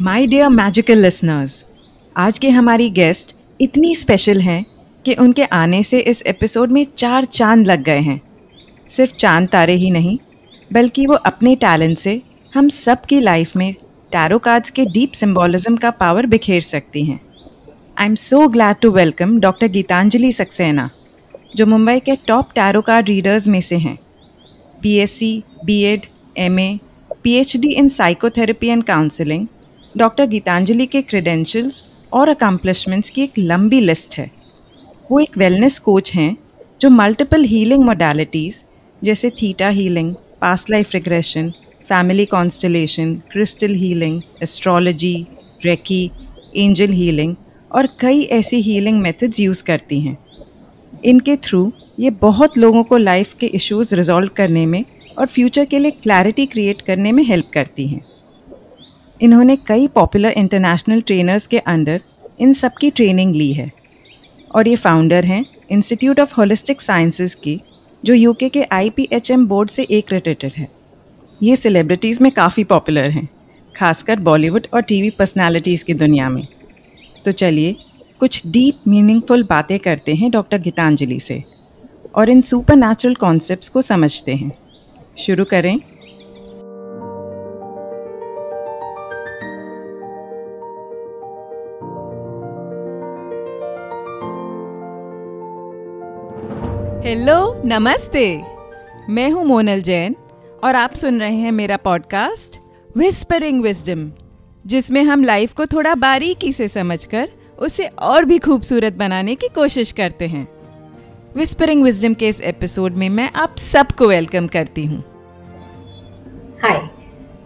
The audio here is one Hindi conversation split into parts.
माय डियर मैजिकल लिसनर्स, आज के हमारी गेस्ट इतनी स्पेशल हैं कि उनके आने से इस एपिसोड में 4 चांद लग गए हैं। सिर्फ चांद तारे ही नहीं, बल्कि वो अपने टैलेंट से हम सब की लाइफ में टैरो कार्ड्स के डीप सिंबोलिज्म का पावर बिखेर सकती हैं। I am so glad to welcome doctor Geetanjali Saxena, जो मुंबई के टॉप टैरो कार्ड रीडर्स में से हैं। BSc, B.Ed, MA, PhD in psychotherapy and counselling, doctor Geetanjali के क्रेडेंशियल्स और अकम्पलिशमेंट्स की एक लंबी लिस्ट है। वो एक वेलनेस कोच हैं जो मल्टीपल हीलिंग मोडालिटीज़ जैसे theta healing, past life regression, family constellation, crystal healing, astrology, reiki, angel healing और कई ऐसी हीलिंग मेथड्स यूज़ करती हैं। इनके थ्रू ये बहुत लोगों को लाइफ के इश्यूज़ रिजॉल्व करने में और फ्यूचर के लिए क्लैरिटी क्रिएट करने में हेल्प करती हैं। इन्होंने कई पॉपुलर इंटरनेशनल ट्रेनर्स के अंडर इन सब की ट्रेनिंग ली है और ये फाउंडर हैं इंस्टीट्यूट ऑफ होलिस्टिक साइंसेज की, जो यूके के IPHM बोर्ड से एक्रेडिटेड है। ये सेलिब्रिटीज़ में काफ़ी पॉपुलर हैं, खासकर बॉलीवुड और टीवी पर्सनालिटीज़ की दुनिया में। तो चलिए कुछ डीप मीनिंगफुल बातें करते हैं डॉक्टर गीतांजलि से और इन सुपर नेचुरल कॉन्सेप्ट्स को समझते हैं। शुरू करें। हेलो, नमस्ते। मैं हूँ मोनल जैन और आप सुन रहे हैं मेरा पॉडकास्ट विस्परिंग विजडम, जिसमें हम लाइफ को थोड़ा बारीकी से समझकर उसे और भी खूबसूरत बनाने की कोशिश करते हैं। विस्परिंग विजडम के इस एपिसोड में मैं आप सबको वेलकम करती हूँ। Hi,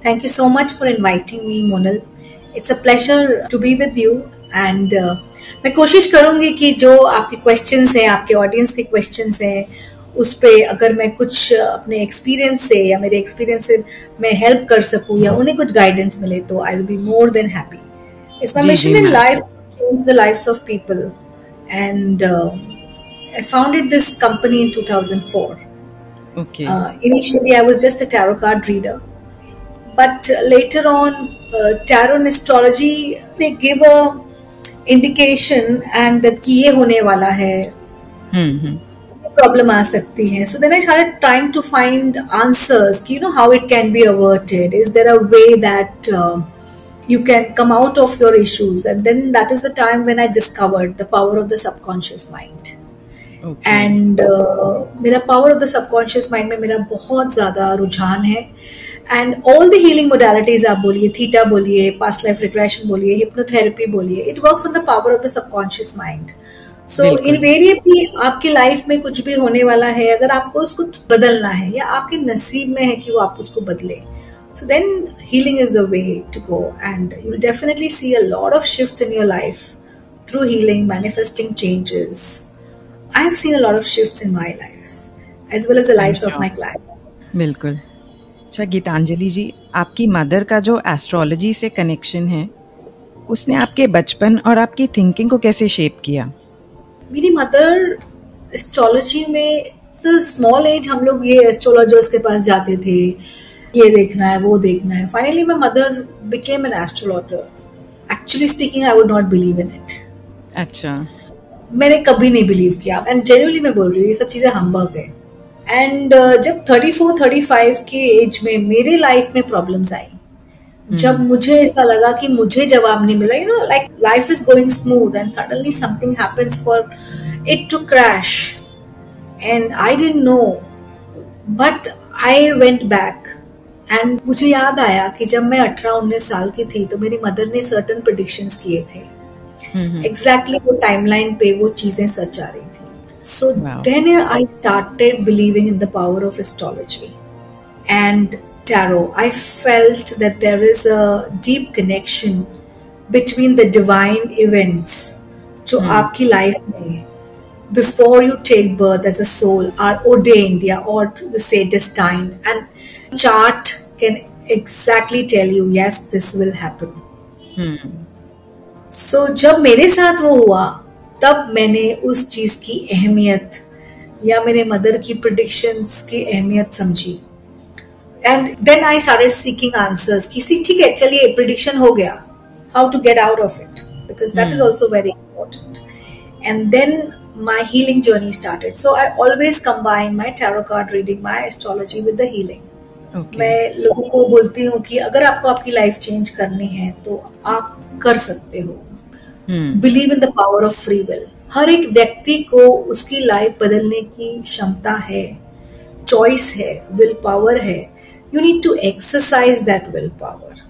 thank you so much for inviting me, Monal. It's a pleasure to be with you and मैं कोशिश करूँगी कि जो आपके questions हैं, आपके audience के questions हैं, उस पे अगर मैं कुछ अपने experience से या मेरे experience से मैं help कर सकूँ या उन्हें कुछ guidance मिले तो I will be more than happy. It's my mission in life to change the lives of people and I founded this company in 2004. Okay. Initially, I was just a tarot card reader, but later on, tarot and astrology they give a indication and that कि ये होने वाला है, problem आ सकती है. So then I started trying to find answers. कि how it can be averted. Is there a way that you can come out of your issues? And then that is the time when I discovered the power of the subconscious mind. Okay. And मेरा power of the subconscious mind में मेरा बहुत ज़्यादा रुझान है and all the healing modalities आप बोलिए, थीटा बोलिए, past life regression बोलिए, hypnotherapy बोलिए, it works on the power of the subconscious mind. So invariably आपकी लाइफ में कुछ भी होने वाला है, अगर आपको उसको बदलना है या आपके नसीब में है कि वो आप उसको बदले, so then healing is the way to go and you will definitely see a lot of shifts in your life through healing, manifesting changes. I have seen a lot of shifts in my life as well as the lives of my clients. बिल्कुल। अच्छा गीतांजलि जी, आपकी मदर का जो एस्ट्रोलॉजी से कनेक्शन है, उसने आपके बचपन और आपकी थिंकिंग को कैसे शेप किया? मेरी मदर एस्ट्रोलॉजी में तो स्मॉल एज हम लोग ये एस्ट्रोलॉजर्स के पास जाते थे, ये देखना है वो देखना है. Finally my mother became an astrologer. Actually speaking I would not believe in it. अच्छा. मैंने कभी नहीं बिलीव किया एंड जेन्युइनली मैं बोल रही हूँ ये सब चीजें हम्बग है. एंड जब 34-35 के एज में मेरे लाइफ में प्रॉब्लम्स आई, जब मुझे ऐसा लगा कि मुझे जवाब नहीं मिला, like life is going smooth and suddenly something happens for it to crash and I didn't know, but I went back and मुझे याद आया कि जब मैं 18-19 साल की थी तो मेरी मदर ने सर्टन प्रेडिक्शंस किए थे. एग्जैक्टली वो टाइमलाइन पे वो चीजें सच आ रही थी. So then I started believing in the power of astrology and tarot. I felt that there is a deep connection between the divine events जो आपकी लाइफ में before you take birth as a soul are ordained or you say destined, and chart can exactly tell you yes this will happen. So जब मेरे साथ वो हुआ तब मैंने उस चीज की अहमियत या मेरे मदर की प्रेडिक्शंस की अहमियत समझी. And then I started seeking answers. किसी ठीक है चलिए प्रेडिक्शन हो गया, how to get out of it, because that is also very important. And then my healing journey started. So I always combine my tarot card reading, my astrology with the healing. Okay. मैं लोगों को बोलती हूँ कि अगर आपको आपकी लाइफ चेंज करनी है तो आप कर सकते हो. Believe in the power of free will. हर एक व्यक्ति को उसकी लाइफ बदलने की क्षमता है, चॉइस है, विल पावर है. You need to exercise that will power.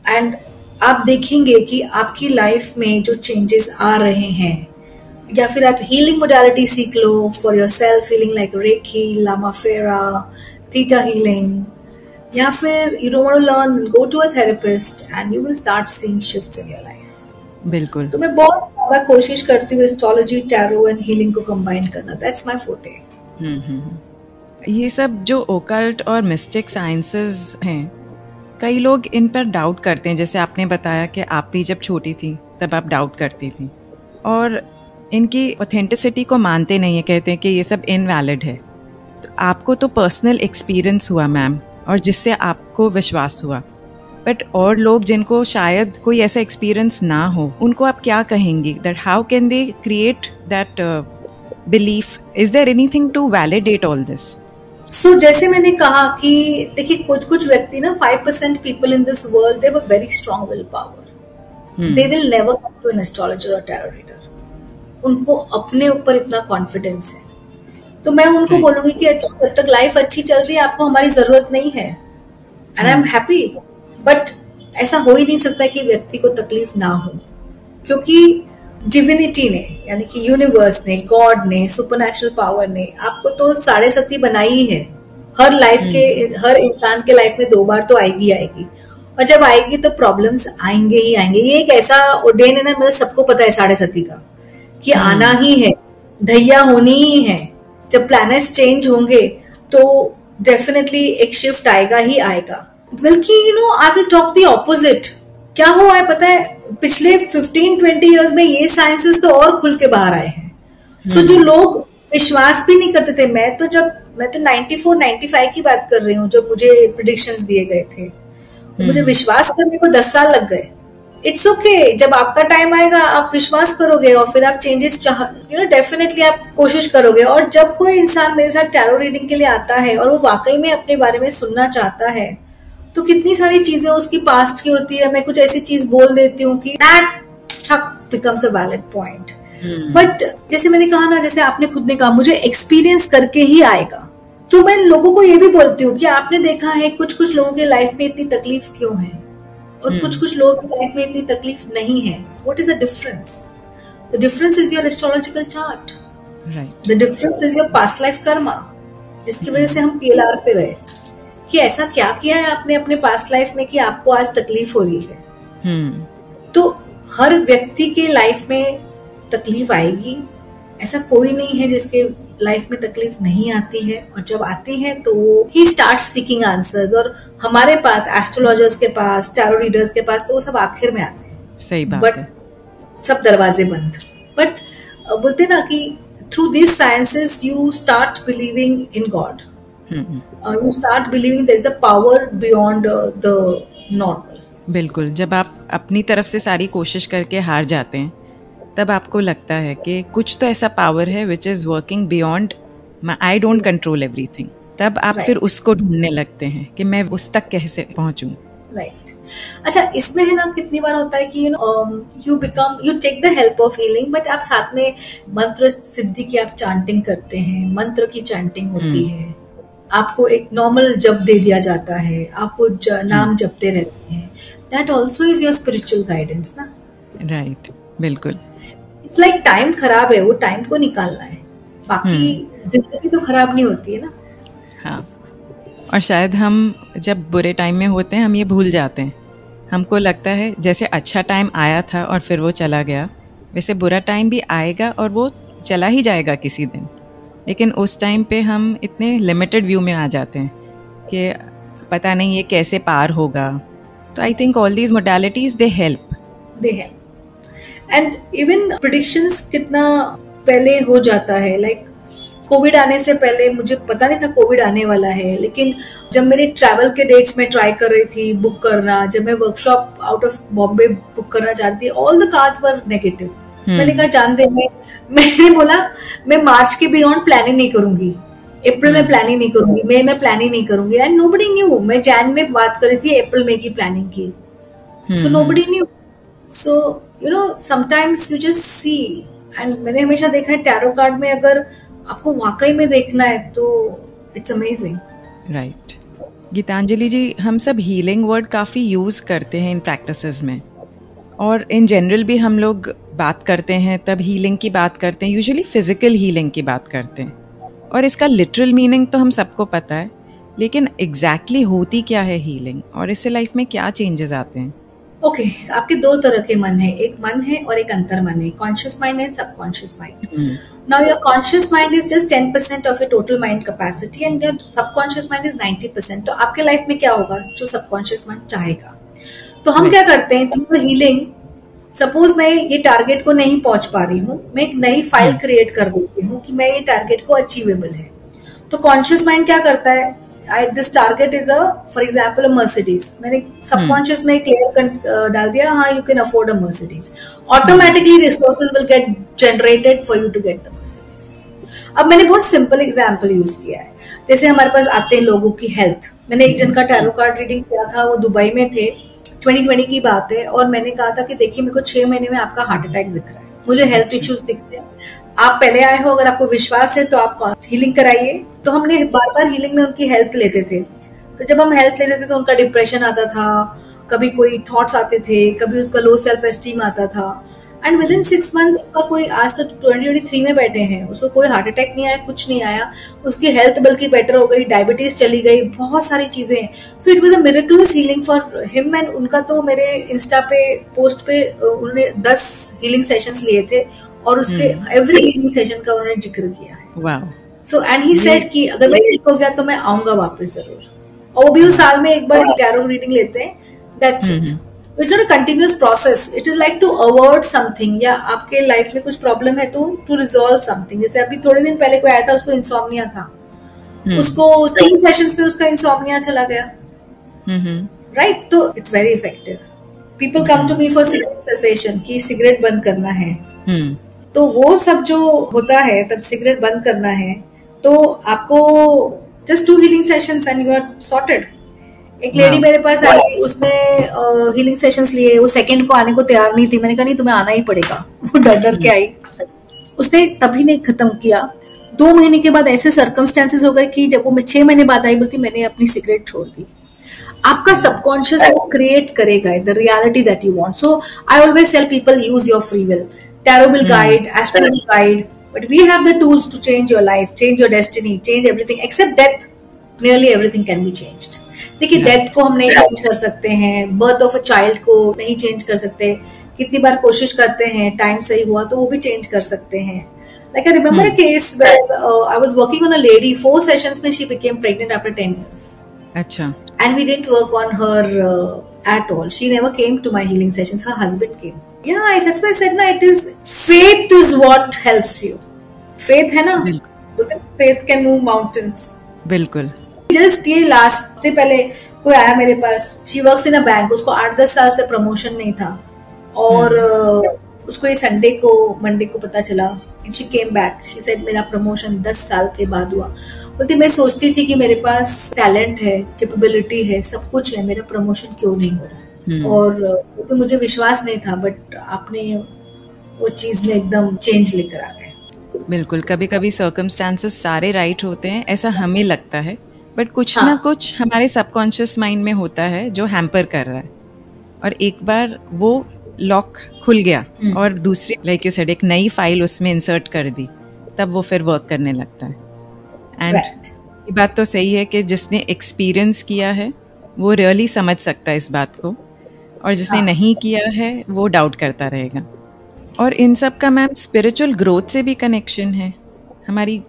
And आप देखेंगे कि आपकी लाइफ में जो चेंजेस आ रहे हैं, या फिर आप हीलिंग मोडालिटी सीख लो for your self healing like reiki, Lama Fera, theta healing, या फिर you don't want to learn, go to a therapist and you will start seeing shifts in your life. बिल्कुल. तो मैं बहुत ज्यादा कोशिश करती हूँ एस्ट्रोलॉजी, टैरो एंड हीलिंग को कंबाइन करना. That's my forte. ये सब जो ओकल्ट और मिस्टिक साइंसेस हैं, कई लोग इन पर डाउट करते हैं. जैसे आपने बताया कि आप भी जब छोटी थी तब आप डाउट करती थी और इनकी ऑथेंटिसिटी को मानते नहीं है, कहते हैं कि ये सब इनवैलिड है. तो आपको तो पर्सनल एक्सपीरियंस हुआ मैम, और जिससे आपको विश्वास हुआ. बट और लोग जिनको शायद कोई ऐसा एक्सपीरियंस ना हो, उनको आप क्या कहेंगी? That how can they create that belief? Is there anything to validate all this? So जैसे मैंने कहा कि देखिए कुछ व्यक्ति ना 5% people in this world they have a very strong will power. They will never come to an astrologer और टैरो रीडर. उनको अपने ऊपर इतना कॉन्फिडेंस है. तो मैं उनको बोलूंगी कि जब तक लाइफ अच्छी चल रही है आपको हमारी जरूरत नहीं है, and I am happy. But ऐसा हो ही नहीं सकता कि व्यक्ति को तकलीफ ना हो, क्योंकि डिविनिटी ने, यानी कि यूनिवर्स ने, गॉड ने, सुपरनैचुरल पावर ने आपको तो 7.5 बनाई ही है. हर लाइफ के, हर इंसान के लाइफ में 2 बार तो आएगी, और जब आएगी तो प्रॉब्लम्स आएंगे ही आएंगे. ये एक ऐसा ओडेन है ना, मतलब सबको पता है 7.5 का कि आना ही है, ढैया होनी ही है. जब प्लैनेट्स चेंज होंगे तो डेफिनेटली एक शिफ्ट आएगा ही आएगा. बल्कि I will talk the opposite. क्या हुआ है पता है, पिछले 15-20 इयर्स में ये साइंसेस तो और खुल के बाहर आए हैं. सो जो लोग विश्वास भी नहीं करते थे, मैं तो 94-95 की बात कर रही हूँ जब मुझे प्रेडिक्शंस दिए गए थे, मुझे विश्वास करने को 10 साल लग गए. इट्स ओके, जब आपका टाइम आएगा आप विश्वास करोगे और फिर आप चेंजेस डेफिनेटली आप कोशिश करोगे. और जब कोई इंसान मेरे साथ टैरो रीडिंग के लिए आता है और वो वाकई में अपने बारे में सुनना चाहता है, तो कितनी सारी चीजें उसकी पास्ट की होती है. मैं कुछ ऐसी चीज बोल देती हूँ कि that becomes a valid point. But जैसे मैंने कहा ना, जैसे आपने खुद ने कहा मुझे एक्सपीरियंस करके ही आएगा, तो मैं लोगों को ये भी बोलती हूँ कि आपने देखा है कुछ लोगों की लाइफ में इतनी तकलीफ क्यों है और कुछ लोगों की लाइफ में इतनी तकलीफ नहीं है. What is the difference? The difference is your astrological chart. Right. The difference is your past life Karma, जिसकी वजह से हम PLR पे गए कि ऐसा क्या किया है आपने अपने पास्ट लाइफ में कि आपको आज तकलीफ हो रही है. तो हर व्यक्ति के लाइफ में तकलीफ आएगी. ऐसा कोई नहीं है जिसके लाइफ में तकलीफ नहीं आती है, और जब आती है तो वो ही स्टार्ट सीकिंग आंसर्स. और हमारे पास, एस्ट्रोलॉजर्स के पास, टैरो रीडर्स के पास, तो वो सब आखिर में आते हैं. सही बात बट है. सब दरवाजे बंद. बट बोलते ना कि through this sciences you start believing in God. You start believing there is a power beyond the normal. बिल्कुल. जब आप अपनी तरफ से सारी कोशिश करके हार जाते हैं, तब आपको लगता है कि कुछ तो ऐसा पावर है which is working beyond I don't control everything. तब आप फिर उसको ढूंढने लगते हैं कि मैं उस तक कैसे पहुंचूं. राइट. अच्छा, इसमें है ना कितनी बार होता है कि you take the help of healing, but आप साथ में मंत्र सिद्धि की आप चांटिंग करते हैं, मंत्र की चांटिंग होती है, आपको एक नॉर्मल जप दे दिया जाता है, आपको नाम जपते रहते हैं. That also is your spiritual guidance ना. राइट. बिल्कुल. इट्स लाइक टाइम खराब है, वो टाइम को निकालना है. बाकी जिंदगी तो खराब नहीं होती है ना. हाँ. और शायद हम जब बुरे टाइम में होते हैं हम ये भूल जाते हैं. हमको लगता है जैसे अच्छा टाइम आया था और फिर वो चला गया, वैसे बुरा टाइम भी आएगा और वो चला ही जाएगा किसी दिन. लेकिन उस टाइम पे हम इतने लिमिटेड व्यू में आ जाते हैं कि पता नहीं ये कैसे पार होगा. तो I think all these modalities they help. And even predictions कितना पहले हो जाता है. लाइक कोविड आने से पहले मुझे पता नहीं था कोविड आने वाला है, लेकिन जब मेरे ट्रैवल के डेट्स में ट्राई कर रही थी बुक करना, जब मैं workshop out of Bombay book करना चाहती थी, all the cards were negative. मैंने कहा जान दे, मैंने बोला मैं मार्च के बियॉन्ड प्लानिंग नहीं करूंगी, अप्रैल में प्लानिंग नहीं करूंगी, मई में प्लानिंग नहीं करूंगी। एंड नोबडी न्यू, मैं जैन में बात कर रही थी, अप्रैल में की प्लानिंग की, so nobody knew. So you know sometimes you just see. And मैंने हमेशा देखा है टैरो कार्ड में अगर आपको वाकई में देखना है तो इट्स अमेजिंग। राइट। गीतांजलि जी, हम सब हीलिंग वर्ड काफ़ी यूज़ करते हैं इन प्रैक्टिसेस में, और इन जनरल भी हम लोग बात करते हैं तब हीलिंग की बात करते हैं, यूजुअली फिजिकल हीलिंग की बात करते हैं, और इसका लिटरल मीनिंग तो हम सबको पता है, लेकिन एग्जैक्टली होती क्या है हीलिंग, और इससे लाइफ में क्या चेंजेस आते हैं? ओके, आपके दो तरह के मन है, एक मन है और एक अंतर मन है, conscious mind and subconscious mind. Now your conscious mind is just 10% of your total mind capacity and your subconscious mind is 90%। तो आपके लाइफ में क्या होगा जो सबकॉन्शियस माइंड चाहेगा। तो हम क्या करते हैं थ्रू हीलिंग, सपोज मैं ये टारगेट को नहीं पहुंच पा रही हूँ, मैं एक नई फाइल क्रिएट कर देती हूँ कि मैं ये टारगेट को अचीवेबल है। तो कॉन्शियस माइंड क्या करता है, this target is for example a Mercedes, मैंने सबकॉन्शियस में एक लेयर डाल दिया, हाँ you can afford a Mercedes, automatically resources will get generated for you to get the Mercedes. अब मैंने बहुत सिंपल एग्जाम्पल यूज किया है, जैसे हमारे पास आते हैं लोगों की हेल्थ। मैंने एक जन का टैरो कार्ड रीडिंग किया था, वो दुबई में थे, 2020 की बात है, और मैंने कहा था कि देखिए मेरे को 6 महीने में आपका हार्ट अटैक दिख रहा है, मुझे हेल्थ इश्यूज दिखते हैं, आप पहले आए हो, अगर आपको विश्वास है तो आप हीलिंग कराइए। तो हमने बार बार हीलिंग में उनकी हेल्थ लेते थे। तो जब हम हेल्थ लेते थे तो उनका डिप्रेशन आता था, कभी कोई थॉट्स आते थे, कभी उसका लो सेल्फ एस्टीम आता था, एंड विद इन 6 मंथ्स उसका कोई, आज तो 2023 में बैठे हैं, उसको कोई हार्ट अटैक नहीं आया, कुछ नहीं आया, उसकी हेल्थ बल्कि बेटर हो गई, डायबिटीज चली गई, बहुत सारी चीजें। So it was a miracles healing for him. And उनका तो मेरे इंस्टा पे पोस्ट पे उन्होंने 10 हीलिंग सेशंस लिए थे, और उसके एवरी हीलिंग सेशन का उन्होंने जिक्र किया है। Wow. So and he said कि अगर मैं ठीक हो गया तो मैं आऊंगा वापस जरूर, और वो भी उस साल में एक बार टैरो रीडिंग लेते हैं, that's it. It's not a continuous process, it is like to avoid something, या आपके लाइफ में कुछ प्रॉब्लम है तो टू रिजॉल्व समथिंग। जैसे अभी थोड़े दिन पहले कोई आया था, उसको इंसोम्निया था, उसको 3 सेशंस में उसका इंसोम्निया चला गया, राइट। तो it's very effective. People come to me for cigarette cessation, कि सिगरेट बंद करना है, तो वो सब जो होता है तब सिगरेट बंद करना है, तो आपको just 2 healing sessions and you are sorted. एक लेडी मेरे पास आई, उसने हीलिंग सेशंस लिए, वो सेकंड को आने को तैयार नहीं थी, मैंने कहा नहीं तुम्हें आना ही पड़ेगा, वो डर डर के आई, उसने तभी नहीं खत्म किया। 2 महीने के बाद ऐसे सर्कमस्टेंसेस हो गए कि जब वो मैं 6 महीने बाद आई, बोलती मैंने अपनी सिगरेट छोड़ दी। आपका सबकॉन्शियस क्रिएट करेगा the reality that you want. So I always tell people use your free will, tarot will guide, astro will guide, but we have the tools to change your life, change your destiny, change everything except death. Nearly everything can be changed. देखिए डेथ को हम नहीं चेंज कर सकते हैं, बर्थ ऑफ अ चाइल्ड को नहीं चेंज कर सकते, कितनी बार कोशिश करते हैं, टाइम सही हुआ तो वो भी चेंज कर सकते हैं। Like I remember a case where I was working on a lady, 4 sessions में she became pregnant after 10 years. अच्छा। And we didn't work on her at all. She never came to my healing sessions. Her husband came. Yeah, that's why I said, na, it is faith is what helps you. Faith है ना, faith can move mountains. बिल्कुल। Just ये लास्ट से पहले कोई आया मेरे पास, she works in a bank, उसको 8-10 साल से प्रमोशन नहीं था, और उसको ये संडे को मंडे को पता चला, and she came back. She said मेरा प्रमोशन 10 साल के बाद हुआ। बोलती मैं सोचती थी कि मेरे पास टैलेंट है, कैपेबिलिटी है, सब कुछ है, मेरा प्रमोशन क्यों नहीं हो रहा है, और तो मुझे विश्वास नहीं था, बट आपने वो चीज में एकदम चेंज लेकर आ गए। बिल्कुल, कभी कभी सर्कमस्टांसेस सारे राइट होते हैं ऐसा हमें लगता है, बट कुछ ना कुछ हमारे सबकॉन्शियस माइंड में होता है जो हैम्पर कर रहा है, और एक बार वो लॉक खुल गया और दूसरी लाइक यू सेड एक नई फाइल उसमें इंसर्ट कर दी, तब वो फिर वर्क करने लगता है। एंड ये बात तो सही है कि जिसने एक्सपीरियंस किया है वो रियली समझ सकता है इस बात को, और जिसने नहीं किया है वो डाउट करता रहेगा। और इन सब का मैम स्पिरिचुअल ग्रोथ से भी कनेक्शन है, हमारी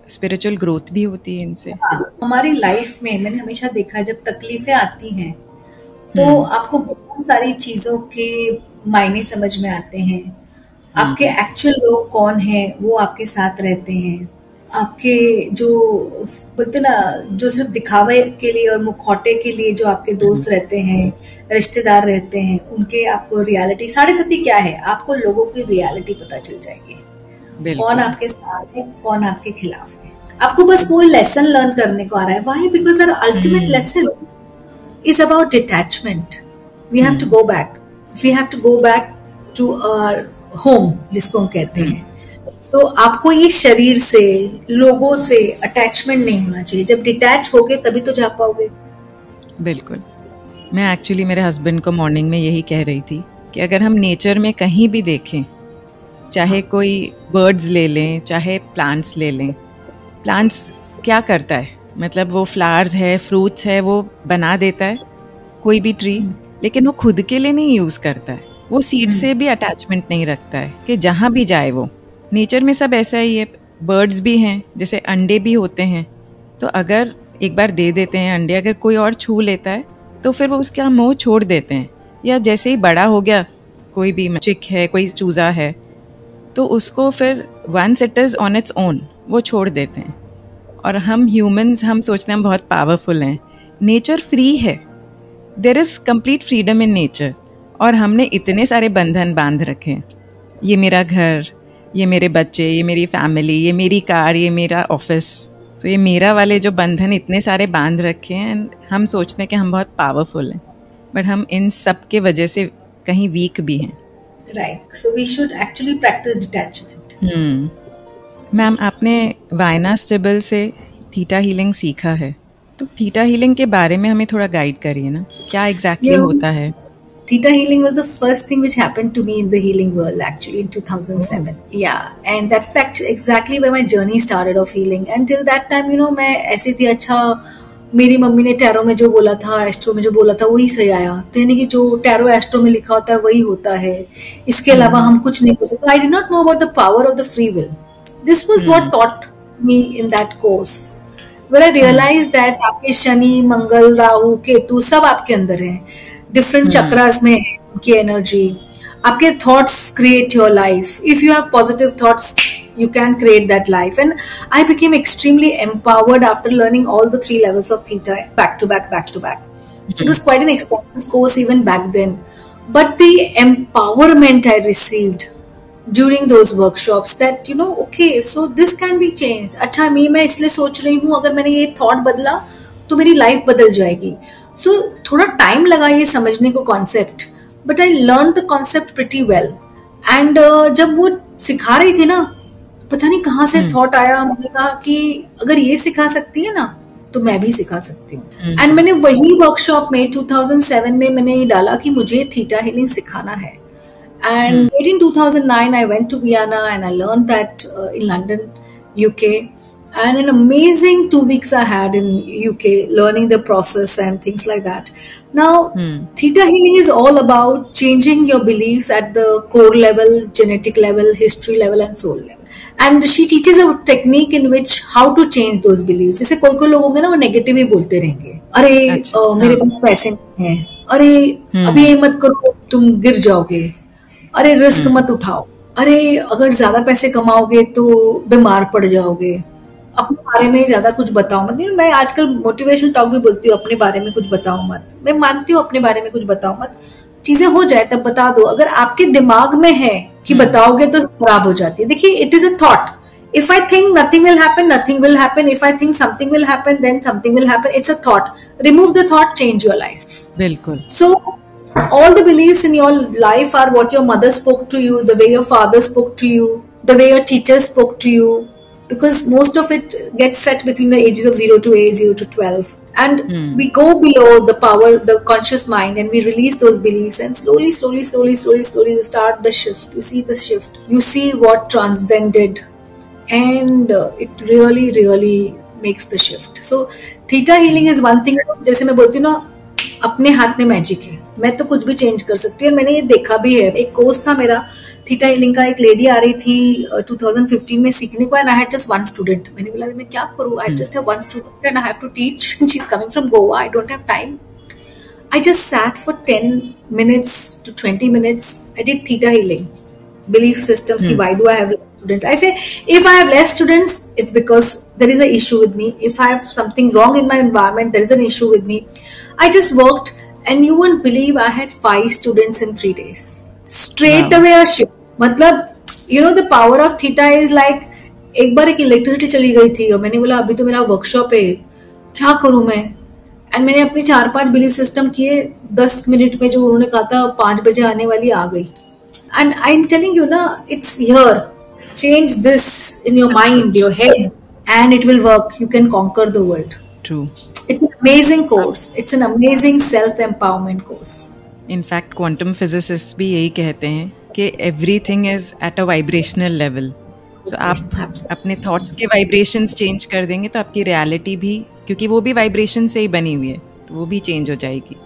स्पिरिचुअल ग्रोथ भी होती है इनसे। हमारी लाइफ में मैंने हमेशा देखा जब तकलीफें आती हैं तो आपको बहुत सारी चीजों के मायने समझ में आते हैं, आपके एक्चुअल लोग कौन हैं वो आपके साथ रहते हैं, आपके जो बोलते ना, जो सिर्फ दिखावे के लिए और मुखौटे के लिए जो आपके दोस्त रहते हैं, रिश्तेदार रहते हैं, उनके आपको रियलिटी 7:30 क्या है, आपको लोगों की रियलिटी पता चल जाएगी, कौन आपके साथ है, कौन आपके खिलाफ है। आपको बस वो लेसन लर्न करने को आ रहा है। Why? Because our ultimate lesson is about detachment. We have to go back, we have to go back to our home, जिसको हम कहते हैं। तो आपको ये शरीर से, लोगों से अटैचमेंट नहीं होना चाहिए। जब डिटैच होगे तभी तो जा पाओगे। बिल्कुल। मैं एक्चुअली मेरे हस्बैंड को मॉर्निंग में यही कह रही थी कि अगर हम नेचर में कहीं भी देखें, चाहे कोई बर्ड्स ले लें, चाहे प्लांट्स ले लें, प्लांट्स क्या करता है, मतलब वो फ्लावर्स है, फ्रूट्स है, वो बना देता है कोई भी ट्री, लेकिन वो खुद के लिए नहीं यूज़ करता है। वो सीड से भी अटैचमेंट नहीं रखता है कि जहाँ भी जाए वो। नेचर में सब ऐसा ही है। बर्ड्स भी हैं, जैसे अंडे भी होते हैं, तो अगर एक बार दे देते हैं अंडे, अगर कोई और छू लेता है तो फिर वो उसका मोह छोड़ देते हैं। या जैसे ही बड़ा हो गया, कोई भी चिक है, कोई चूज़ा है, तो उसको फिर once it is on its own वो छोड़ देते हैं। और हम ह्यूमंस, हम सोचते हैं हम बहुत पावरफुल हैं। नेचर फ्री है, there is complete freedom in nature. और हमने इतने सारे बंधन बांध रखे हैं, ये मेरा घर, ये मेरे बच्चे, ये मेरी फैमिली, ये मेरी कार, ये मेरा ऑफिस। तो ये मेरा वाले जो बंधन इतने सारे बांध रखे हैं, एंड हम सोचते हैं कि हम बहुत पावरफुल हैं, बट हम इन सब के वजह से कहीं वीक भी हैं। Right, so we should actually practise detachment. Ma'am, आपने वायना स्टिबल से थीटा हीलिंग सीखा है, तो थीटा हीलिंग के बारे में हमें थोड़ा गाइड करिए ना, क्या एग्जैक्टली होता है? Theta healing was the first thing which happened to me in the healing world actually in 2007. Yeah, and that's actually exactly where my journey started of healing. And till that time, you know, मैं ऐसी थी, अच्छा मेरी मम्मी ने टैरो में जो बोला था, एस्ट्रो में जो बोला था, वही सही आया। तो यानी कि जो टैरो एस्ट्रो में लिखा होता है वही होता है, इसके अलावा हम कुछ नहीं कर सकते। I did not know about the power of the free will. This was what taught me in that course, where I realized that आपके शनि, मंगल, राहु, केतु सब आपके अंदर है, डिफरेंट चक्रास में है उनकी एनर्जी। आपके thoughts create your life. If you have positive thoughts, you can create that life. And I became extremely empowered after learning all the 3 levels of theta back to back. It was quite an expensive course even back then, but the empowerment I received during those workshops, that you know, okay, so this can be changed. अच्छा, मैं इसलिए सोच रही हूँ, अगर मैंने ये थॉट बदला तो मेरी लाइफ बदल जाएगी। सो थोड़ा टाइम लगा ये समझने को concept, but I learn the concept pretty well. And जब वो सिखा रही थी ना, पता नहीं कहाँ से थॉट आया, मैंने कहा कि अगर ये सिखा सकती है ना तो मैं भी सिखा सकती हूँ। एंड मैंने वही वर्कशॉप में 2007 में मैंने ये डाला कि मुझे थीटा हीलिंग सिखाना है। And in 2009 I went to Guyana and I learned that in London, UK, and an amazing 2 weeks I had in UK learning the process and things like that. Now, theta healing is all about changing your beliefs at the core level, genetic level, history level and soul level. And she teaches a technique in which how to change those beliefs. जैसे कोई लोग होंगे ना, वो नेगेटिव ही बोलते रहेंगे, अरे मेरे पास पैसे नहीं है, अरे अभी ये मत करो तुम गिर जाओगे, अरे रिस्क मत उठाओ, अरे अगर ज्यादा पैसे कमाओगे तो बीमार पड़ जाओगे, अपने बारे में ज्यादा कुछ बताओ मत। मैं आजकल मोटिवेशनल टॉक भी बोलती हूँ, अपने बारे में कुछ बताओ मत। मैं मानती हूँ अपने बारे में कुछ बताओ मत, चीजें हो जाए तब बता दो। अगर आपके दिमाग में है कि बताओगे तो खराब हो जाती है। देखिए, it is a thought. If I think nothing will happen, nothing will happen. If I think something will happen, then something will happen. It's a thought. Remove the thought, change your life. बिल्कुल। So all the beliefs in your life are what your mother spoke to you, the way your father spoke to you, the way your teacher spoke to you, because most of it gets set between the ages of 0 to 8, 0 to 12. And we go below the power, the conscious mind, and we release those beliefs, and slowly you start the shift. You see the shift. You see what transcended, and it really makes the shift. So theta healing is one thing. जैसे मैं बोलती हूँ ना, अपने हाथ में मैजिक है, मैं तो कुछ भी चेंज कर सकती हूँ। और मैंने ये देखा भी है। एक कोर्स था मेरा थीटा हीलिंग का, एक लेडी आ रही थी 2015 में सीखने को, and I had just 1 student. मैंने बोला मैं क्या करूँ, I just have 1 student and I have to teach, she is coming from Goa, I don't have time. I just sat for 10 minutes to 20 minutes. I did theta healing, belief systems ki why do I have students. I say if I have less students, it's because there is an issue with me. If I have something wrong in my environment, there is an issue with me. I just worked, and you won't believe I had 5 students in 3 days. Straight away a shift. मतलब you know the power of theta is like, एक बार एक इलेक्ट्रिसिटी चली गई थी और मैंने बोला अभी तो मेरा वर्कशॉप है, क्या करूं मैं? एंड मैंने अपनी 4-5 बिलीफ सिस्टम किए, 10 मिनट में जो उन्होंने कहा था 5 बजे आने वाली आ गई. And I am telling you ना, it's here. Change this in your mind, your head, and it will work. You can conquer the world. True. It's an amazing course. It's an amazing self-empowerment course. In fact, quantum physicists भी यही कहते हैं कि everything is at a vibrational level. So आप अपने thoughts के vibrations change कर देंगे तो आपकी reality भी, क्योंकि वो भी vibration से ही बनी हुई है, तो वो भी change हो जाएगी.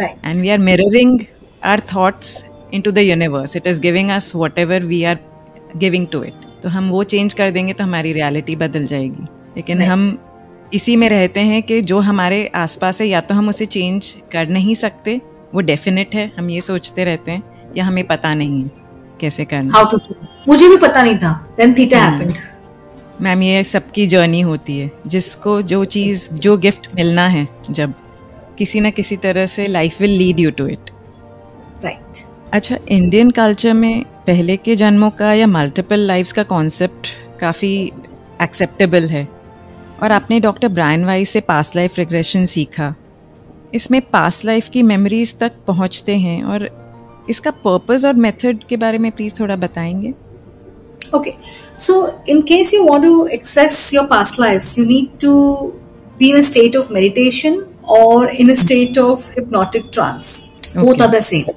Right. And we are mirroring our thoughts into the universe. It is giving us whatever we are giving to it. तो हम वो चेंज कर देंगे तो हमारी रियलिटी बदल जाएगी. लेकिन हम इसी में रहते हैं कि जो हमारे आसपास है या तो हम उसे चेंज कर नहीं सकते, वो डेफिनेट है, हम ये सोचते रहते हैं, या हमें पता नहीं है कैसे करना. मुझे भी पता नहीं था. Then theta happened. मैम, ये सबकी जर्नी होती है. जिसको जो चीज़, जो गिफ्ट मिलना है, जब किसी ना किसी तरह से life will lead you to it. Right. अच्छा, इंडियन कल्चर में पहले के जन्मों का या मल्टीपल लाइफ्स का कॉन्सेप्ट काफ़ी एक्सेप्टेबल है, और आपने डॉक्टर ब्रायन वाइस से पास्ट लाइफ रिग्रेशन सीखा. इसमें पास्ट लाइफ की मेमोरीज तक पहुंचते हैं, और इसका पर्पस और मेथड के बारे में प्लीज़ थोड़ा बताएंगे. Okay, so in case you want to access your past lives, you need to be in a state of meditation or in a state of hypnotic trance. Okay. Both are the same.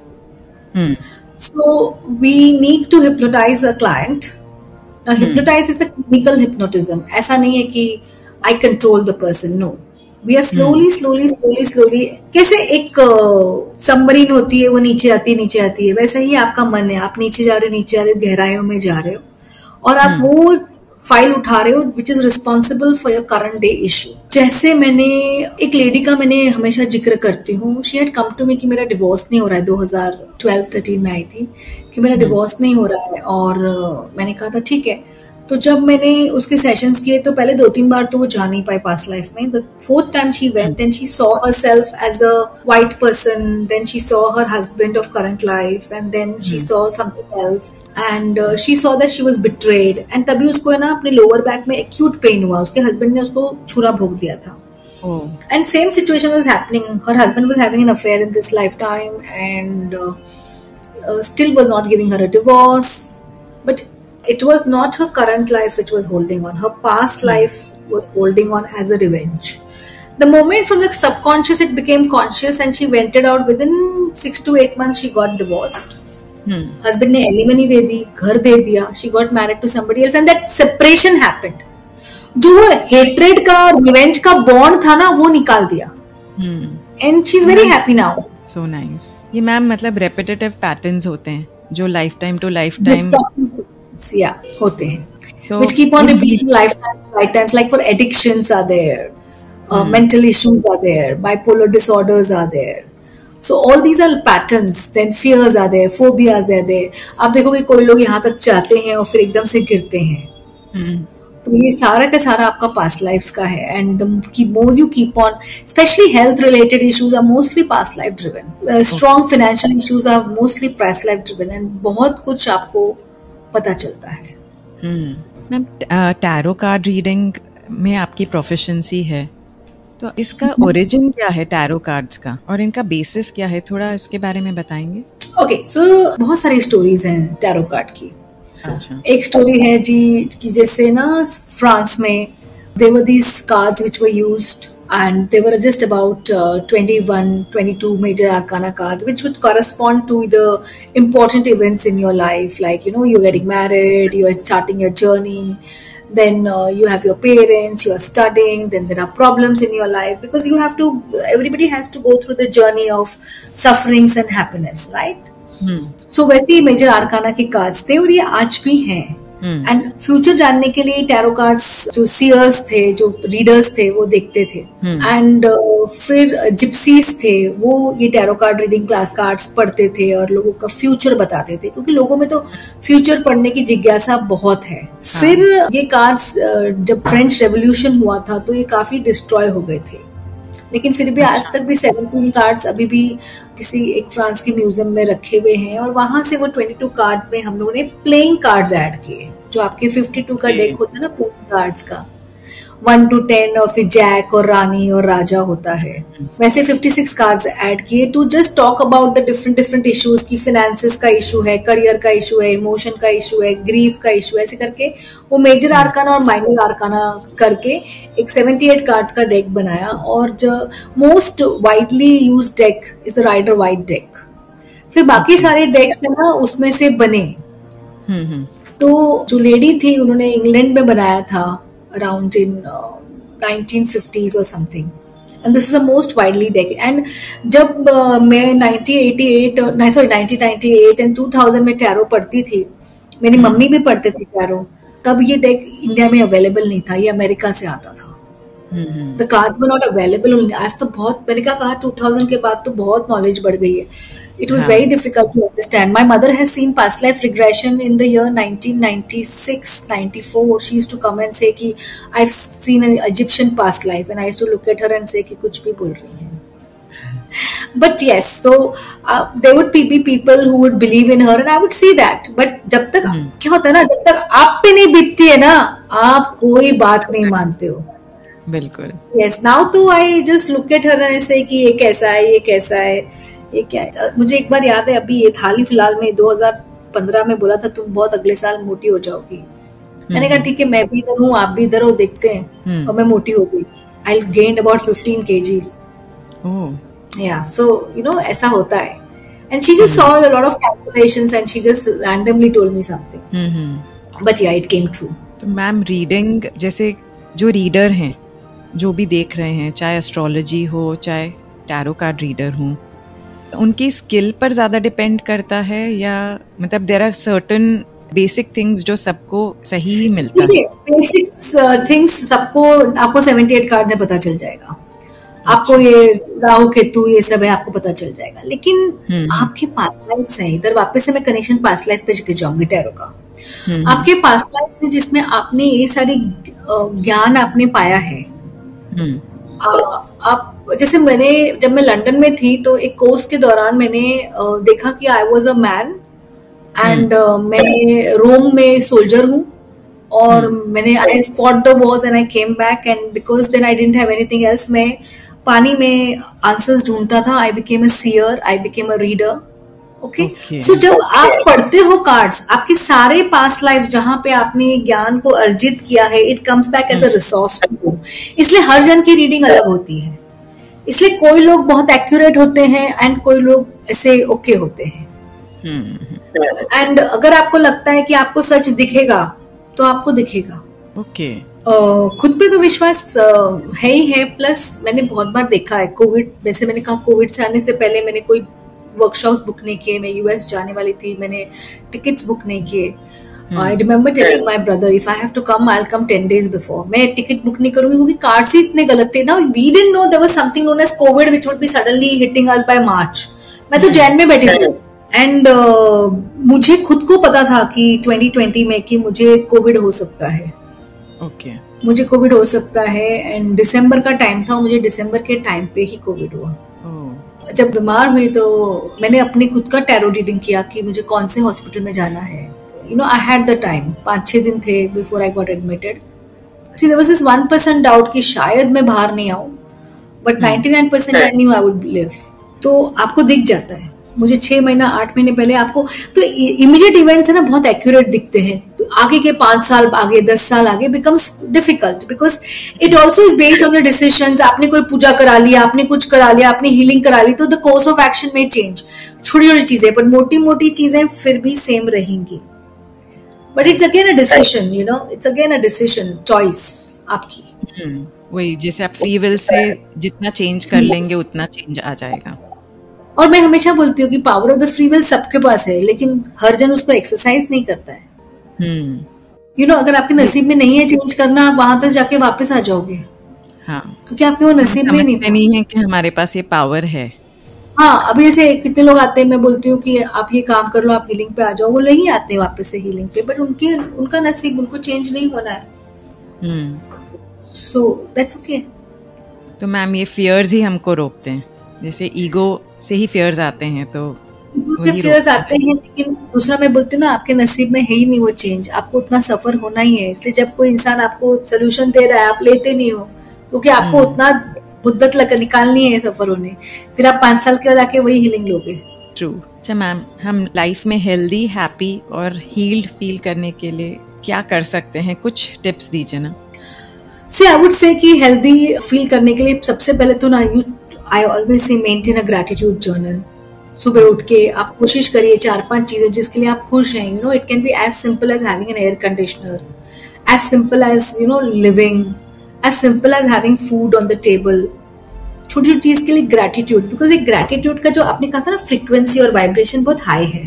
So we need to hypnotize a client. Now hypnotize is a clinical hypnotism. ऐसा नहीं है कि I control the person. No, we are slowly. कैसे एक सबमरीन होती है, वो नीचे आती है, वैसा ही आपका मन है. आप नीचे जा रहे हो, गहराइयों में जा रहे हो, और आप वो फाइल उठा रहे हो which is responsible for your current day issue. जैसे मैंने एक लेडी का मैंने हमेशा जिक्र करती हूँ. She had come to me कि मेरा डिवोर्स नहीं हो रहा है. 2012-13 में आई थी कि मेरा डिवोर्स नहीं हो रहा है, और मैंने कहा था ठीक है. तो जब मैंने उसके सेशंस किए तो पहले 2-3 बार तो वो जा नहीं पाई पास्ट लाइफ में. The 4th time she went and she saw herself as a white person, then she saw her husband of current life, and then she saw something else, and she saw that she was betrayed. And तभी उसको है ना अपने लोअर बैक में एक्यूट पेन हुआ. उसके हस्बैंड ने उसको छुरा भोग दिया था. And same situation was happening. Her husband was having an affair in this lifetime, and still was not giving her a divorce. But it was not her current life which was holding on. Her past life was holding on as a revenge. The moment from the subconscious it became conscious, and she vented out within 6 to 8 months. She got divorced. Husband ने alimony दे दी, घर दे दिया. She got married to somebody else, and that separation happened. जो वो hatred का revenge का bond था ना, वो निकाल दिया. And she's very happy now. So nice. ये मैम मतलब repetitive patterns होते हैं जो lifetime to lifetime होते हैं, which keep on repeating lifetimes. Like for addictions are there, mental issues are there, bipolar disorders are there. So all these are patterns. Then fears are there, phobias are there. आप देखोगे कोई लोग यहाँ तक जाते हैं और फिर एकदम से गिरते हैं. तो ये सारा का सारा आपका पास्ट लाइफ्स का है. And the more you keep on, specially health related issues are mostly past life driven. Strong financial issues are mostly past life driven, and बहुत कुछ आपको पता चलता है. मैम, टैरो कार्ड रीडिंग में आपकी प्रोफिशिएंसी है, तो इसका ओरिजिन क्या है टैरो कार्ड्स का, और इनका बेसिस क्या है, थोड़ा उसके बारे में बताएंगे. ओके, सो बहुत सारी स्टोरीज हैं टैरो कार्ड की. अच्छा. एक स्टोरी है जी कि जैसे ना फ्रांस में there were these cards which were used, and they were just about 21-22 major arcana cards which would correspond to the important events in your life, like you're getting married, you're starting your journey, then you have your parents, you are studying, then there are problems in your life, because everybody has to go through the journey of sufferings and happiness, right? So वैसे ही मेजर आर्काना के कार्ड्स थे, और ये आज भी हैं. एंड फ्यूचर जानने के लिए टैरो कार्ड्स जो सीयर्स थे, जो रीडर्स थे, वो देखते थे। एंड फिर जिप्सीज थे, वो ये tarot card reading class cards पढ़ते थे और लोगों का फ्यूचर बताते थे, क्योंकि लोगों में तो फ्यूचर पढ़ने की जिज्ञासा बहुत है। फिर ये कार्ड्स जब फ्रेंच रेवोल्यूशन हुआ था तो ये काफी डिस्ट्रॉय हो गए थे, लेकिन फिर भी आज तक भी 17 कार्ड्स अभी भी किसी एक फ्रांस के म्यूजियम में रखे हुए हैं। और वहां से वो 22 कार्ड्स में हम लोगों ने प्लेइंग कार्ड्स ऐड किए, जो आपके 52 का डेक होता है ना प्लेइंग कार्ड्स का, 1 to 10 और फिर जैक और रानी और राजा होता है, वैसे 56 कार्ड्स ऐड किए to just talk about the different issues की। फाइनेंसेस का इशू है, करियर का इशू है, इमोशन का इशू है, ग्रीफ का इशू है, ऐसे करके वो मेजर आर्काना और माइनर आर्काना करके एक 78 कार्ड्स का डेक बनाया। और जो most widely use deck is the Rider Waite deck. फिर बाकी सारे डेक्स है ना उसमें से बने। तो जो लेडी थी उन्होंने इंग्लैंड में बनाया था around in 1950s or something, and this is the most widely deck. And जब मैं 1998 and 2000 में टैरो पढ़ती थी, मेरी मम्मी भी पढ़ते थे टैरो, तब ये डेक इंडिया में अवेलेबल नहीं था, ये अमेरिका से आता था। The cards were not available. आज तो बहुत, मैंने कहा 2000 के बाद तो बहुत नॉलेज बढ़ गई है। It was very difficult to understand. My mother has seen past life regression in the year 1996, 94. She used to come and say कि I've seen an Egyptian past life, and I used to look at her and say कि कुछ भी बोल रही है। But yes, so there would be people who would believe in her, and I would see that. But जब तक क्या होता है ना, जब तक आप पे नहीं बीतती है ना, आप कोई बात नहीं मानते हो। बिल्कुल। Yes, now तो I just look at her and I say कि ये कैसा है, ये कैसा है, ये क्या है। मुझे एक बार याद है, अभी ये हाल ही फिलहाल में 2015 में बोला था तुम बहुत अगले साल मोटी हो जाओगी। मैंने कहा ठीक है, मैं भी इधर हूँ, आप भी इधर हो, देखते हैं। और मैं मोटी हो गई। I gained about 15 kgs। या सो यू नो ऐसा होता है। And she just saw a lot of calculations and she just randomly told me something, but या इट केम ट्रू। तो मैम, रीडिंग जैसे जो रीडर हैं, जो भी देख रहे हैं, चाहे एस्ट्रोलॉजी हो चाहे टैरो कार्ड रीडर हो, उनकी स्किल पर ज्यादा डिपेंड करता है, या मतलब there are certain basic things जो सबको सही ही मिलता है? बेसिक थिंग्स सबको आपको 78 कार्ड में पता चल जाएगा। आपको ये राहु केतु ये सब है, आपको पता चल जाएगा। लेकिन आपके पास्ट लाइफ से, इधर वापस से मैं कनेक्शन पास्ट लाइफ पे जाऊंगी टैरो का। आपके पास्ट लाइफ से जिसमें आपने ये सारी ज्ञान आपने पाया है, आप जैसे मैंने जब मैं लंदन में थी तो एक कोर्स के दौरान मैंने देखा कि I was a man and मैं रोम में सोल्जर हूँ, और मैंने I fought the wars and I came back, and because then I didn't have anything else, मैं पानी में आंसर्स ढूंढता था। I became a seer, I became a reader. Okay, so जब आप पढ़ते हो कार्ड्स, आपके सारे पास्ट लाइफ जहां पे आपने ज्ञान को अर्जित किया है, it comes back as a resource to you. इसलिए हर जन की रीडिंग अलग होती है। इसलिए कोई लोग बहुत एक्यूरेट होते हैं एंड कोई लोग ऐसे ओके होते हैं। एंड अगर आपको लगता है कि आपको सच दिखेगा तो आपको दिखेगा। ओके। खुद पे तो विश्वास है ही है, प्लस मैंने बहुत बार देखा है। कोविड, वैसे मैंने कहा कोविड से आने से पहले मैंने कोई वर्कशॉप्स बुक नहीं किए। मैं यूएस जाने वाली थी, मैंने टिकट्स बुक नहीं किए। I remember telling my brother, if I have to come I will come 10 days before. मैं टिकट बुक नहीं करूंगी क्योंकि कार्ड्स ही इतने गलत थे ना। We didn't know there was something known as Covid which would be suddenly hitting us by March. मैं तो जैन में बैठी थी एंड मुझे खुद को पता था कि 2020 में कि मुझे कोविड हो सकता है। ओके, मुझे कोविड हो सकता है। एंड दिसंबर का टाइम था, मुझे दिसंबर के टाइम पे ही कोविड हुआ। जब बीमार हुई तो मैंने अपने खुद का टैरो रीडिंग किया कि मुझे कौन से हॉस्पिटल में जाना है। You know, I had the time, 5-6 दिन थे before I got admitted. See there was this 1% doubt कि शायद मैं बाहर नहीं आऊं, but 99% I knew I would live. तो आपको दिख जाता है। मुझे 6 महीना 8 महीने पहले आपको तो इमीडिएट इवेंट्स है ना बहुत एक्यूरेट दिखते हैं। तो आगे के 5 साल आगे, 10 साल आगे becomes difficult, because it also is based on the decisions. आपने कोई पूजा करा लिया, आपने कुछ करा लिया, आपने हीलिंग करा ली, तो द कोर्स ऑफ एक्शन में चेंज। छोटी छोटी चीजें, बट मोटी मोटी चीजें फिर भी सेम रहेंगी। But it's again a decision, you know, it's again a decision, choice आपकी। वही, जैसे आप फ्री विल से जितना चेंज कर लेंगे उतना चेंज आ जाएगा। और मैं हमेशा बोलती हूँ कि power of the free will सबके पास है, लेकिन हर जन उसको एक्सरसाइज नहीं करता है। अगर आपके नसीब में नहीं है चेंज करना, आप वहां तक जाके वापस आ जाओगे। हाँ, क्योंकि आपके वो नसीब में नहीं था। नहीं है कि हमारे पास ये पावर है। हाँ, अभी ऐसे कितने लोग आते हैं, मैं बोलती हूँ कि आप ये काम कर लो, आप हीलिंग पे आ जाओ, वो नहीं आते वापस से हीलिंग पे, बट उनका नसीब, उनको चेंज नहीं होना है। So that's okay. तो मैम ये फियर्स ही हमको रोकते हैं, जैसे ईगो से ही फियर्स आते हैं, तो फियर्स आते हैं, लेकिन दूसरा मैं बोलती हूँ ना, आपके नसीब में है ही नहीं वो चेंज, आपको उतना सफर होना ही है। इसलिए जब कोई इंसान आपको सोल्यूशन दे रहा है, आप लेते नहीं हो, क्योंकि आपको उतना मुद्दत निकालनी है सफर होने, फिर आप 5 साल के बाद आके वही हीलिंग लोगे। ट्रू। अच्छा मैम, हम लाइफ में हेल्दी, हैप्पी और हील्ड फील करने के लिए क्या कर सकते हैं? कुछ टिप्स दीजिए ना। आई वुड से कि हेल्दी फील करने के लिए सबसे पहले तो ना, I always say maintain a gratitude journal. सुबह उठ के आप कोशिश करिए 4-5 चीजें जिसके लिए आप खुश हैं। It can be as simple as having an air conditioner, as simple as living, as simple as having food on the table. छोटी छोटी चीज के लिए ग्रैटिट्यूड, बिकॉज एक ग्रैटिट्यूड का जो आपने कहा था ना, फ्रीक्वेंसी और वाइब्रेशन बहुत हाई है।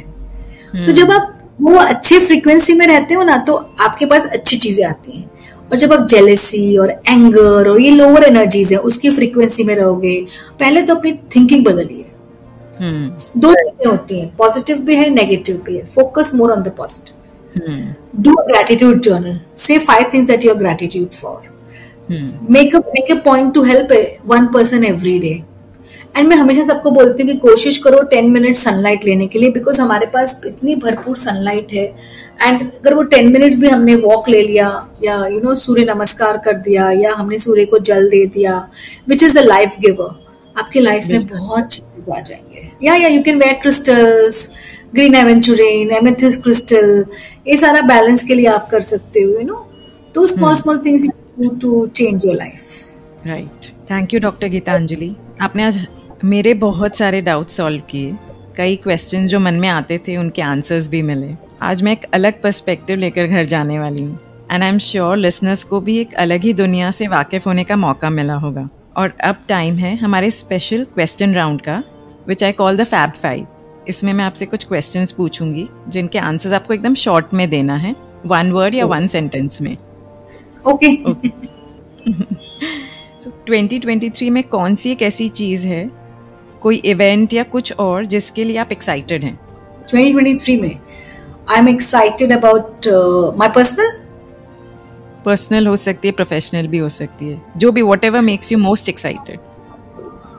तो जब आप वो अच्छे फ्रीक्वेंसी में रहते हो ना, तो आपके पास अच्छी चीजें आती हैं। और जब आप जेलेसी और एंगर और ये लोअर एनर्जीज है, उसकी फ्रीक्वेंसी में रहोगे, पहले तो अपनी थिंकिंग बदलिए। 2 चीजें होती हैं, पॉजिटिव भी है, नेगेटिव भी है। Focus more on the positive. Do a gratitude journal, say 5 things that you are gratitude for. Make a point to help 1 person every डे। एंड मैं हमेशा सबको बोलती हूँ कि कोशिश करो 10 मिनट सनलाइट लेने के लिए, बिकॉज हमारे पास इतनी भरपूर सनलाइट है। एंड अगर वो 10 मिनट्स भी हमने वॉक ले लिया, या सूर्य नमस्कार कर दिया, या हमने सूर्य को जल दे दिया, which is the life giver, आपकी लाइफ में बहुत चेंजेस आ जाएंगे। या you can wear crystals, green aventurine, amethyst crystal, ये सारा बैलेंस के लिए आप कर सकते हो। तो small things you do to change your life. Right. Thank you doctor Geetanjali, आपने आज मेरे बहुत सारे डाउट सॉल्व किए। कई क्वेश्चन जो मन में आते थे उनके आंसर्स भी मिले। आज मैं एक अलग पर्सपेक्टिव लेकर घर जाने वाली हूँ, and I am sure listeners को भी एक अलग ही दुनिया से वाकिफ होने का मौका मिला होगा। और अब टाइम है हमारे स्पेशल क्वेश्चन राउंड का, विच आई कॉल द फैब 5। इसमें मैं आपसे कुछ क्वेश्चंस पूछूंगी जिनके आंसर्स आपको एकदम शॉर्ट में देना है, 1 word या 1 sentence में। ओके। 2023 में कौन सी एक ऐसी चीज है, कोई इवेंट या कुछ और जिसके लिए आप एक्साइटेड हैं? 2023 में I am excited about my personal हो सकती है, प्रोफेशनल भी हो सकती है, जो भी, whatever makes you most excited.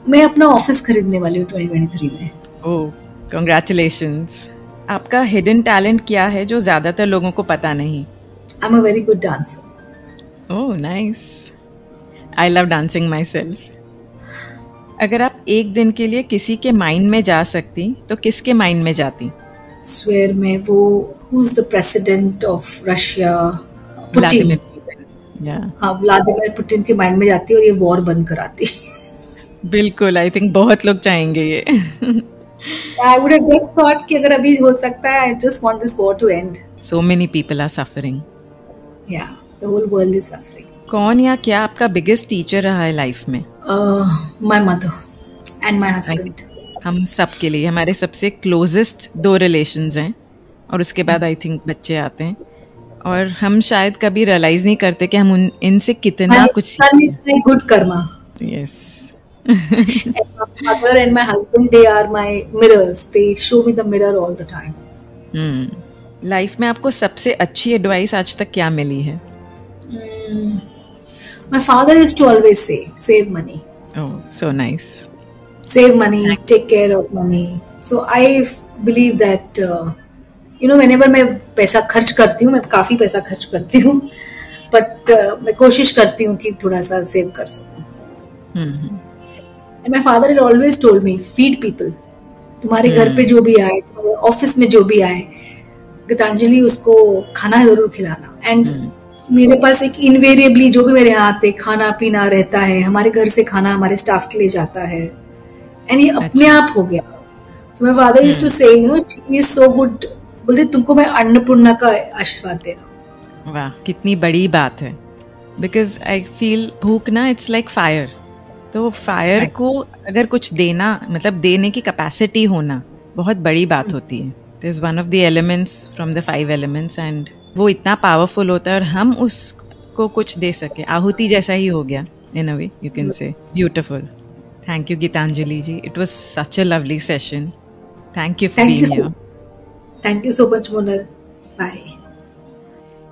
मैं अपना ऑफिस खरीदने वाली हूँ 2023 में। ओह, कांग्रेचुलेशंस। आपका हिडन टैलेंट क्या है जो ज्यादातर लोगों को पता नहीं? I am a very good dancer. Oh nice, I love dancing my self. अगर आप एक दिन के लिए किसी के माइंड में जा सकती तो किसके माइंड में जाती? स्वेयर में वो who is the president of Russia, Putin. हाँ, व्लादिमीर पुतिन के माइंड में जाती और ये वॉर बंद कराती। बिल्कुल, आई थिंक बहुत लोग चाहेंगे ये। I would have just thought कि अगर अभी हो सकता है, I just want this war to end. So many people are suffering. Yeah, the whole world is suffering. कौन या क्या आपका बिगेस्ट टीचर रहा है लाइफ में? My mother and my husband. हम सब के लिए हमारे सबसे क्लोजेस्ट 2 रिलेशंस हैं, और उसके बाद आई थिंक बच्चे आते हैं, और हम शायद कभी रियलाइज नहीं करते कि हम इनसे कितना कुछ good Karma. Yes. And my mother and my husband, they are my mirrors. They show me the mirror all the time. Life में आपको सबसे अच्छी एडवाइस आज तक क्या मिली है? My father used to always say, save money. Oh, so nice. Save money, take care of money. So I believe that, whenever मैं पैसा खर्च करती हूँ, मैं काफी पैसा खर्च करती हूँ, but मैं कोशिश करती हूँ कि थोड़ा सा सेव कर सकूँ। And my father had always told me, feed people. तुम्हारे घर पे जो भी आए, ऑफिस में जो भी आए, गीतांजलि उसको खाना जरूर खिलाना। एंड मेरे पास एक इनवेरिएबली जो भी मेरे यहाँ आते खाना पीना रहता है, हमारे घर से खाना हमारे स्टाफ के लिए जाता है, एंड ये अपने आप हो गया। तो माय फादर यूज्ड टू से, शी इज सो गुड, बोलते तुमको मैं अन्नपूर्णा का आशीर्वाद दे रहा हूँ। वाह, कितनी बड़ी बात है। बिकॉज आई फील भूख ना, इट्स लाइक फायर। तो फायर को अगर कुछ देना, मतलब देने की कैपेसिटी होना बहुत बड़ी बात होती है। This is one of the elements from the 5 elements, and वो इतना पावरफुल होता है और हम उसको कुछ दे सके, आहुति जैसा ही हो गया in a way, you can say. Beautiful. Thank you Gitanjali ji. It was such a lovely session. Thank you for being here. Thank you so much Monal. Bye.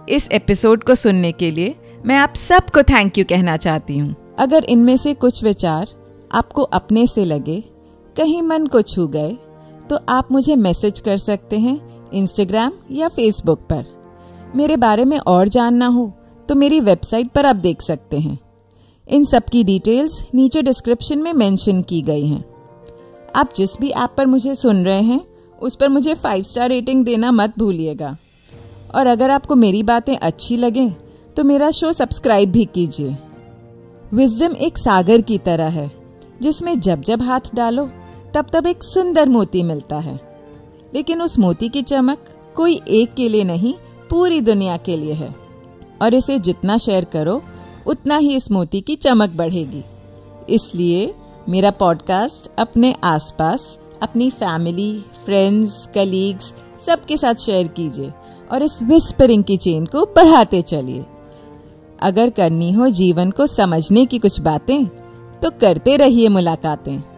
इस एपिसोड को सुनने के लिए मैं आप सबको थैंक यू कहना चाहती हूँ. अगर इनमें से कुछ विचार आपको अपने से लगे, कहीं मन को छू गए, तो आप मुझे मैसेज कर सकते हैं इंस्टाग्राम या फेसबुक पर. मेरे बारे में और जानना हो तो मेरी वेबसाइट पर आप देख सकते हैं. इन सब की डिटेल्स नीचे डिस्क्रिप्शन में मेंशन की गई हैं. आप जिस भी ऐप पर मुझे सुन रहे हैं उस पर मुझे 5 स्टार रेटिंग देना मत भूलिएगा. और अगर आपको मेरी बातें अच्छी लगें तो मेरा शो सब्सक्राइब भी कीजिए. विजडम एक सागर की तरह है जिसमें जब जब हाथ डालो तब तब एक सुंदर मोती मिलता है. लेकिन उस मोती की चमक कोई एक के लिए नहीं, पूरी दुनिया के लिए है. और इसे जितना शेयर करो उतना ही इस मोती की चमक बढ़ेगी. इसलिए मेरा पॉडकास्ट अपने आसपास, अपनी फैमिली, फ्रेंड्स, कलीग्स सबके साथ शेयर कीजिए और इस विस्परिंग की चेन को बढ़ाते चलिए. अगर करनी हो जीवन को समझने की कुछ बातें तो करते रहिए मुलाकातें.